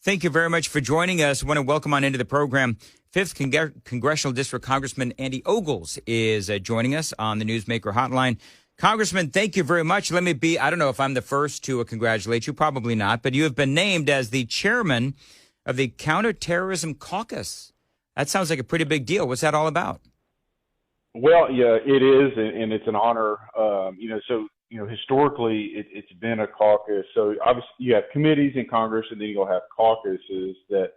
Thank you very much for joining us. I want to welcome on into the program 5th Congressional District Congressman Andy Ogles is joining us on the Newsmaker Hotline. Congressman, thank you very much. I don't know if I'm the first to congratulate you, probably not, but you have been named as the chairman of the Counterterrorism Caucus. That sounds like a pretty big deal. What's that all about? Well, yeah, it is, and it's an honor. Historically, it's been a caucus. So obviously, you have committees in Congress, and then you'll have caucuses that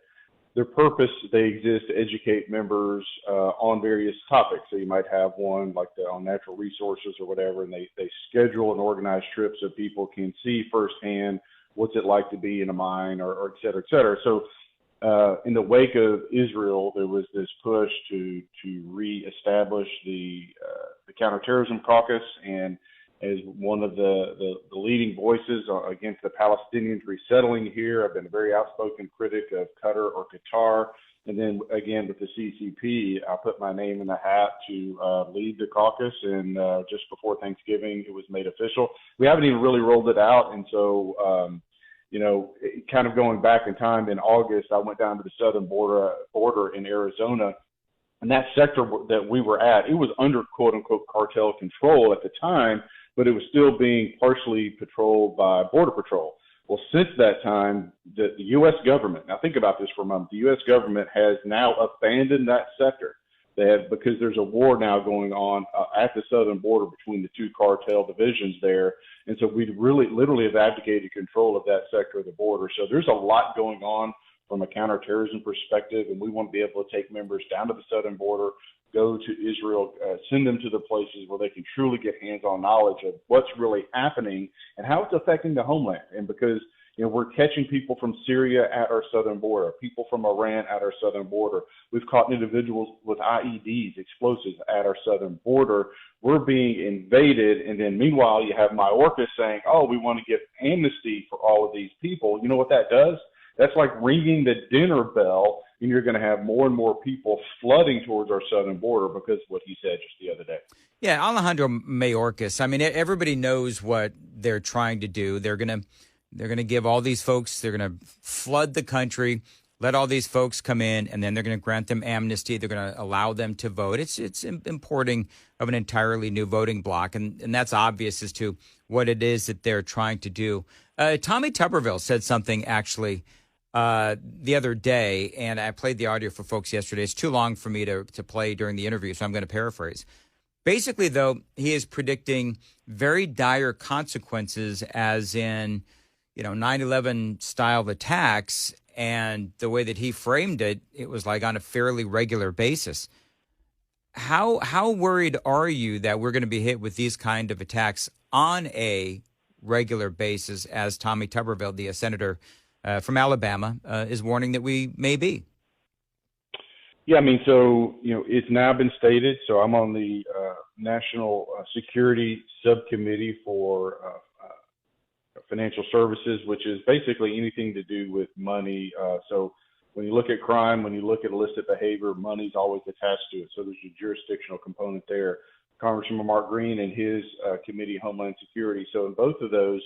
their purpose, they exist to educate members on various topics. So you might have one like on natural resources or whatever, and they schedule and organize trips so people can see firsthand what's it like to be in a mine or et cetera, et cetera. So in the wake of Israel, there was this push to reestablish the Counterterrorism Caucus, and as one of the leading voices against the Palestinians resettling here, I've been a very outspoken critic of Qatar or Qatar. And then again with the CCP, I put my name in the hat to lead the caucus. And just before Thanksgiving, it was made official. We haven't even really rolled it out, and so. Kind of going back in time, in August, I went down to the southern border in Arizona, and that sector that we were at, it was under quote unquote cartel control at the time, but it was still being partially patrolled by Border Patrol. Well, since that time, the U.S. government, now think about this for a moment, the U.S. government has now abandoned that sector. Because there's a war now going on at the southern border between the two cartel divisions there. And so we literally have abdicated control of that sector of the border. So there's a lot going on from a counterterrorism perspective, and we want to be able to take members down to the southern border, go to Israel, send them to the places where they can truly get hands-on knowledge of what's really happening and how it's affecting the homeland. And because we're catching people from Syria at our southern border, people from Iran at our southern border. We've caught individuals with IEDs, explosives at our southern border. We're being invaded. And then meanwhile, you have Mayorkas saying, oh, we want to give amnesty for all of these people. You know what that does? That's like ringing the dinner bell, and you're going to have more and more people flooding towards our southern border because of what he said just the other day. Yeah, Alejandro Mayorkas. I mean, everybody knows what they're trying to do. They're going to give all these folks, they're going to flood the country, let all these folks come in, and then they're going to grant them amnesty. They're going to allow them to vote. It's importing of an entirely new voting bloc, and that's obvious as to what it is that they're trying to do. Tommy Tuberville said something actually the other day, and I played the audio for folks yesterday. It's too long for me to play during the interview, so I'm going to paraphrase. Basically, though, he is predicting very dire consequences, as in 9/11 style attacks, and the way that he framed it, it was like on a fairly regular basis. How worried are you that we're going to be hit with these kind of attacks on a regular basis, as Tommy Tuberville, the senator from Alabama, is warning that we may be? Yeah, I mean, so, it's now been stated. So I'm on the National Security Subcommittee for Financial Services, which is basically anything to do with money. So when you look at crime, when you look at illicit behavior, money's always attached to it. So there's a jurisdictional component there. Congressman Mark Green and his committee, Homeland Security. So in both of those,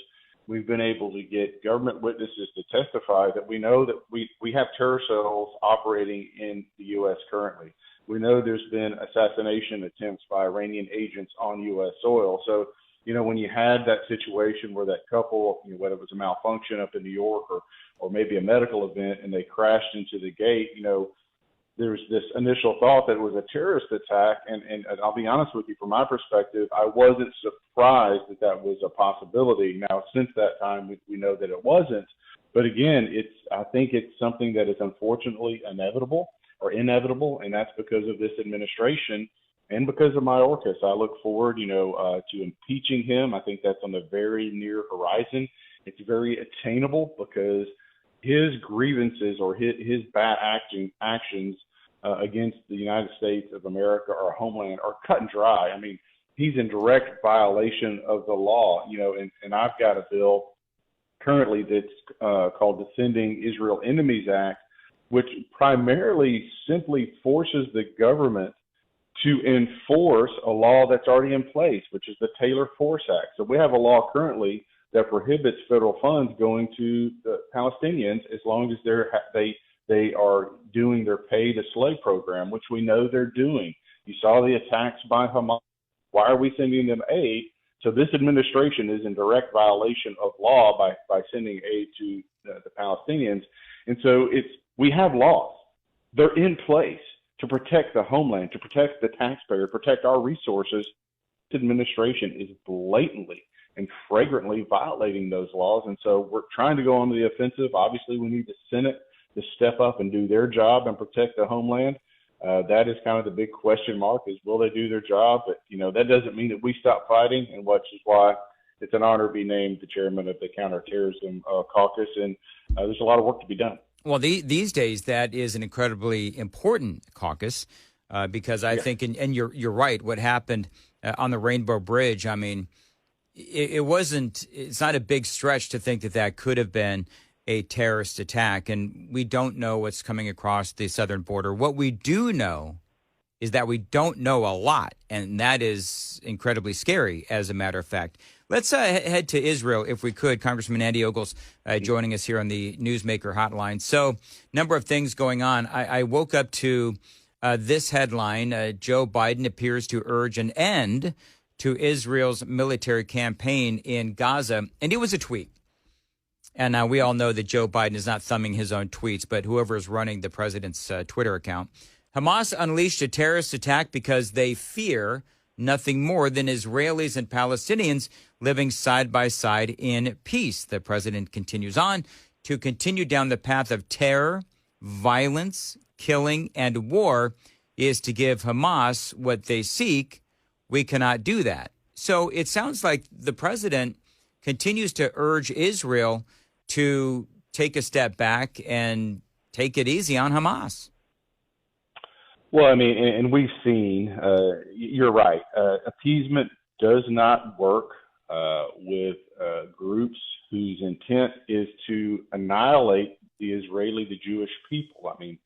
we've been able to get government witnesses to testify that we know that we have terror cells operating in the U.S. currently. We know there's been assassination attempts by Iranian agents on U.S. soil. So when you had that situation where that couple, whether it was a malfunction up in New York or maybe a medical event, and they crashed into the gate, there was this initial thought that it was a terrorist attack. And I'll be honest with you, from my perspective, I wasn't surprised that was a possibility. Now, since that time, we know that it wasn't. But again, I think it's something that is unfortunately inevitable, and that's because of this administration. And because of Mayorkas, I look forward, to impeaching him. I think that's on the very near horizon. It's very attainable because his grievances or his bad actions against the United States of America, our homeland, are cut and dry. I mean, he's in direct violation of the law, and I've got a bill currently that's called Defending Israel Enemies Act, which primarily simply forces the government to enforce a law that's already in place, which is the Taylor Force Act. So we have a law currently that prohibits federal funds going to the Palestinians as long as they are doing their pay to slay program, which we know they're doing. You saw the attacks by Hamas. Why are we sending them aid? So this administration is in direct violation of law by sending aid to the Palestinians. And so we have laws. They're in place to protect the homeland, to protect the taxpayer, protect our resources. This administration is blatantly and flagrantly violating those laws. And so we're trying to go on the offensive. Obviously, we need the Senate to step up and do their job and protect the homeland. That is kind of the big question mark, is will they do their job? But, that doesn't mean that we stop fighting, and which is why it's an honor to be named the chairman of the Counterterrorism Caucus. And there's a lot of work to be done. Well, these days, that is an incredibly important caucus because I think, and you're right, what happened on the Rainbow Bridge, I mean, it's not a big stretch to think that could have been a terrorist attack, and we don't know what's coming across the southern border. What we do know is that we don't know a lot, and that is incredibly scary, as a matter of fact. Let's head to Israel, if we could. Congressman Andy Ogles joining us here on the Newsmaker Hotline. So, number of things going on. I woke up to this headline. Joe Biden appears to urge an end to Israel's military campaign in Gaza, and it was a tweet. And we all know that Joe Biden is not thumbing his own tweets, but whoever is running the president's Twitter account. Hamas unleashed a terrorist attack because they fear nothing more than Israelis and Palestinians living side by side in peace. The president continues on to continue down the path of terror, violence, killing, and war is to give Hamas what they seek. We cannot do that. So it sounds like the president continues to urge Israel to take a step back and take it easy on Hamas. Well, I mean, and we've seen, you're right, appeasement does not work with groups whose intent is to annihilate the Jewish people. I mean,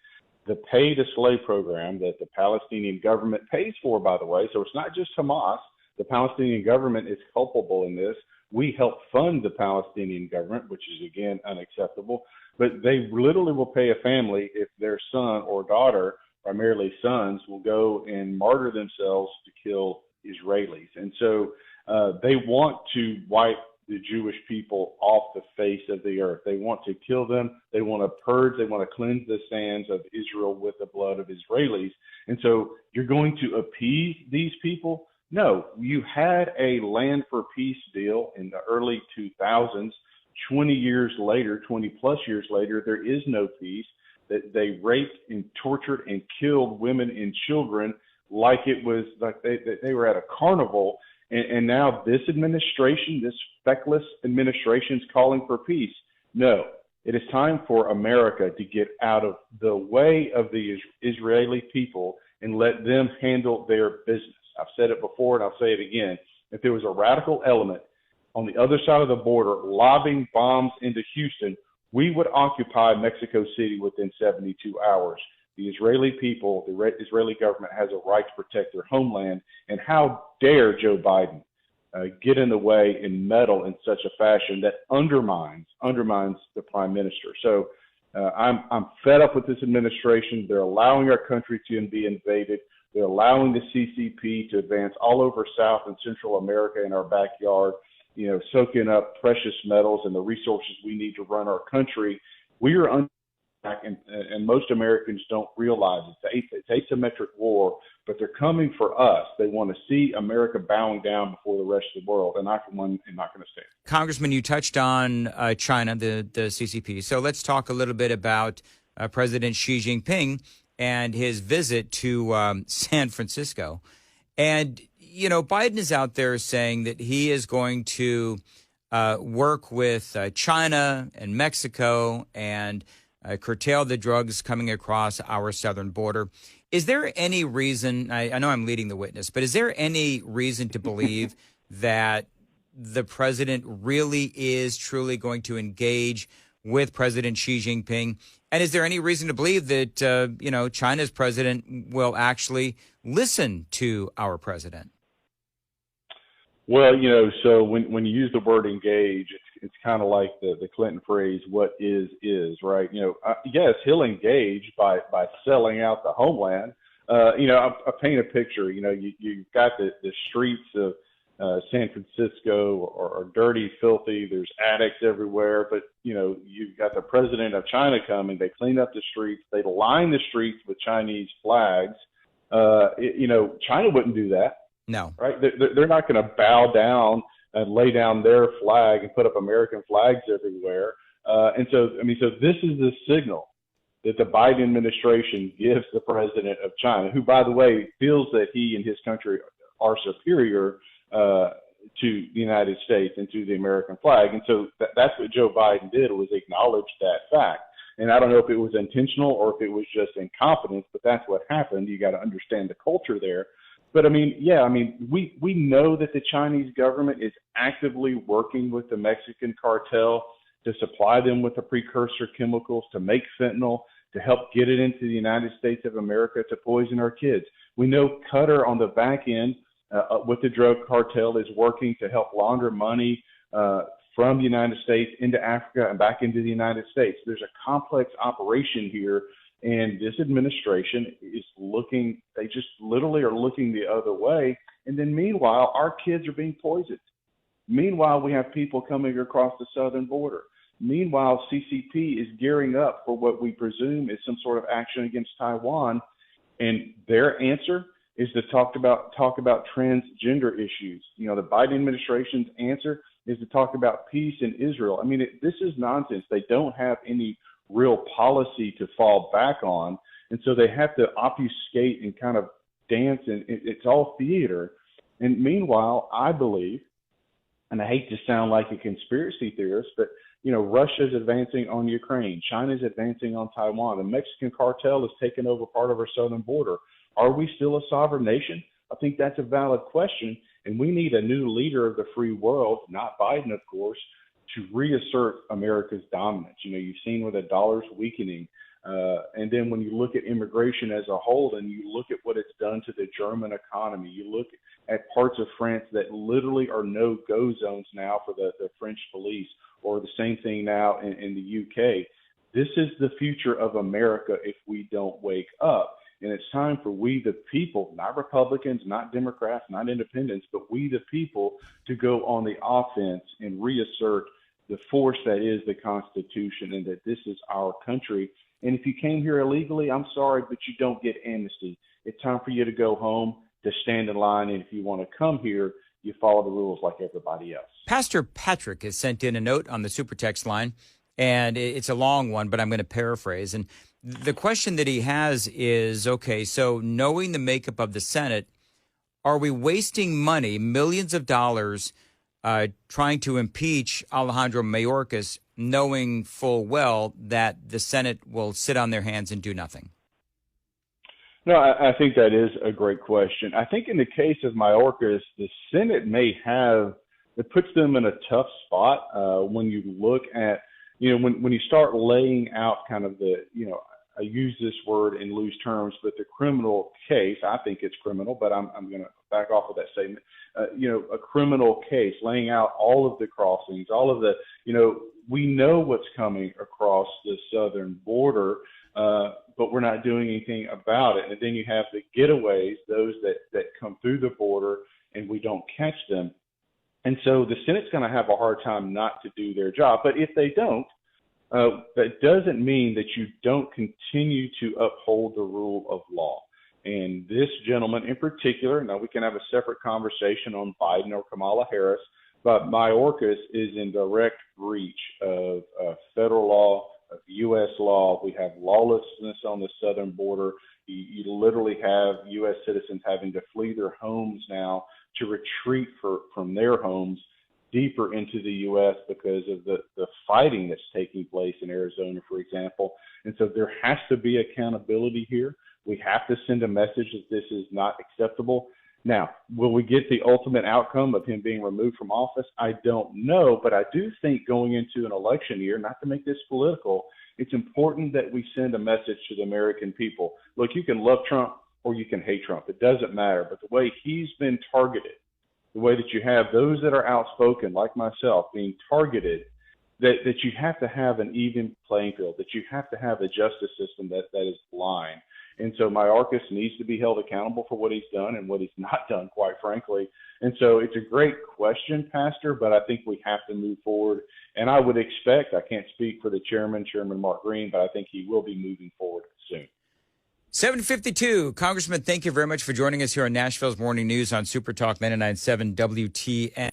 the pay to slay program that the Palestinian government pays for, by the way, so it's not just Hamas. The Palestinian government is culpable in this. We help fund the Palestinian government, which is, again, unacceptable. But they literally will pay a family if their son or daughter, primarily sons, will go and martyr themselves to kill Israelis. And so they want to wipe the Jewish people off the face of the earth. They want to kill them. They want to purge. They want to cleanse the sands of Israel with the blood of Israelis. And so you're going to appease these people? No, you had a land for peace deal in the early 2000s. 20 years later, 20 plus years later, there is no peace. That they raped and tortured and killed women and children like it was like they were at a carnival. And now this administration, this feckless administration, is calling for peace. No, it is time for America to get out of the way of the Israeli people and let them handle their business. I've said it before and I'll say it again. If there was a radical element on the other side of the border lobbing bombs into Houston, we would occupy Mexico City within 72 hours. The Israeli people, the Israeli government has a right to protect their homeland. And how dare Joe Biden get in the way and meddle in such a fashion that undermines the prime minister. So I'm fed up with this administration. They're allowing our country to be invaded. They're allowing the CCP to advance all over South and Central America in our backyard, soaking up precious metals and the resources we need to run our country. We are under attack, and most Americans don't realize it's asymmetric war, but they're coming for us. They want to see America bowing down before the rest of the world, and I, for one, am not going to stand. Congressman, you touched on China, the CCP. So let's talk a little bit about President Xi Jinping and his visit to San Francisco. And Biden is out there saying that he is going to work with China and Mexico and curtail the drugs coming across our southern border. Is there any reason, I know I'm leading the witness, but is there any reason to believe that the president really is truly going to engage with President Xi Jinping? And is there any reason to believe that, China's president will actually listen to our president? Well, so when you use the word engage, it's kind of like the Clinton phrase, "What is," right? Yes, he'll engage by selling out the homeland. I paint a picture. You've got the streets of San Francisco are dirty, filthy. There's addicts everywhere. But, you've got the president of China coming. They clean up the streets. They line the streets with Chinese flags. China wouldn't do that. No. Right? They're not going to bow down and lay down their flag and put up American flags everywhere. So this is the signal that the Biden administration gives the president of China, who, by the way, feels that he and his country are superior to the United States and to the American flag. And so that's what Joe Biden did, was acknowledge that fact. And I don't know if it was intentional or if it was just incompetence, but that's what happened. You got to understand the culture there. But we know that the Chinese government is actively working with the Mexican cartel to supply them with the precursor chemicals to make fentanyl, to help get it into the United States of America to poison our kids. We know Qatar on the back end with the drug cartel is working to help launder money from the United States into Africa and back into the United States. There's a complex operation here, and this administration is looking, they just literally are looking the other way. And then meanwhile, our kids are being poisoned. Meanwhile, we have people coming across the southern border. Meanwhile, CCP is gearing up for what we presume is some sort of action against Taiwan. And their answer is to talk about transgender issues. The Biden administration's answer is to talk about peace in Israel. This is nonsense. They don't have any real policy to fall back on. And so they have to obfuscate and kind of dance, and it's all theater. And meanwhile, I believe, and I hate to sound like a conspiracy theorist, but Russia's advancing on Ukraine. China's advancing on Taiwan. The Mexican cartel has taken over part of our southern border. Are we still a sovereign nation? I think that's a valid question. And we need a new leader of the free world, not Biden, of course, to reassert America's dominance. You've seen where the dollar's weakening. And then when you look at immigration as a whole, and you look at what it's done to the German economy, you look at parts of France that literally are no-go zones now for the French police, or the same thing now in the UK. This is the future of America if we don't wake up. And it's time for we the people, not Republicans, not Democrats, not independents, but we the people, to go on the offense and reassert the force that is the Constitution, and that this is our country. And if you came here illegally, I'm sorry, but you don't get amnesty. It's time for you to go home, to stand in line, and if you want to come here, you follow the rules like everybody else. Pastor Patrick has sent in a note on the super text line, and it's a long one, but I'm going to paraphrase. And the question that he has is, okay, so knowing the makeup of the Senate, are we wasting money, millions of dollars, trying to impeach Alejandro Mayorkas, knowing full well that the Senate will sit on their hands and do nothing? No, I think that is a great question. I think in the case of Mayorkas, the Senate it puts them in a tough spot when you look at, when you start laying out kind of I use this word in loose terms, but the criminal case, I think it's criminal, but I'm going to back off of that statement. A criminal case, laying out all of the crossings, all of the, we know what's coming across the southern border, but we're not doing anything about it. And then you have the getaways, those that come through the border and we don't catch them. And so the Senate's going to have a hard time not to do their job. But if they don't, that doesn't mean that you don't continue to uphold the rule of law. And this gentleman in particular, now we can have a separate conversation on Biden or Kamala Harris, but Mayorkas is in direct breach of federal law, of U.S. law. We have lawlessness on the southern border. You literally have U.S. citizens having to flee their homes now to retreat from their homes deeper into the U.S. because of the fighting that's taking place in Arizona, for example. And so there has to be accountability here. We have to send a message that this is not acceptable. Now, will we get the ultimate outcome of him being removed from office? I don't know, but I do think going into an election year, not to make this political, it's important that we send a message to the American people. Look, you can love Trump or you can hate Trump. It doesn't matter. But the way he's been targeted, the way that you have those that are outspoken, like myself, being targeted that you have to have an even playing field, that you have to have a justice system that is blind. And so Mayorkas needs to be held accountable for what he's done and what he's not done, quite frankly. And so it's a great question, Pastor, but I think we have to move forward. And I would expect, I can't speak for the chairman, Chairman Mark Green, but I think he will be moving forward soon. 752. Congressman, thank you very much for joining us here on Nashville's Morning News on Super Talk 99.7 WTN.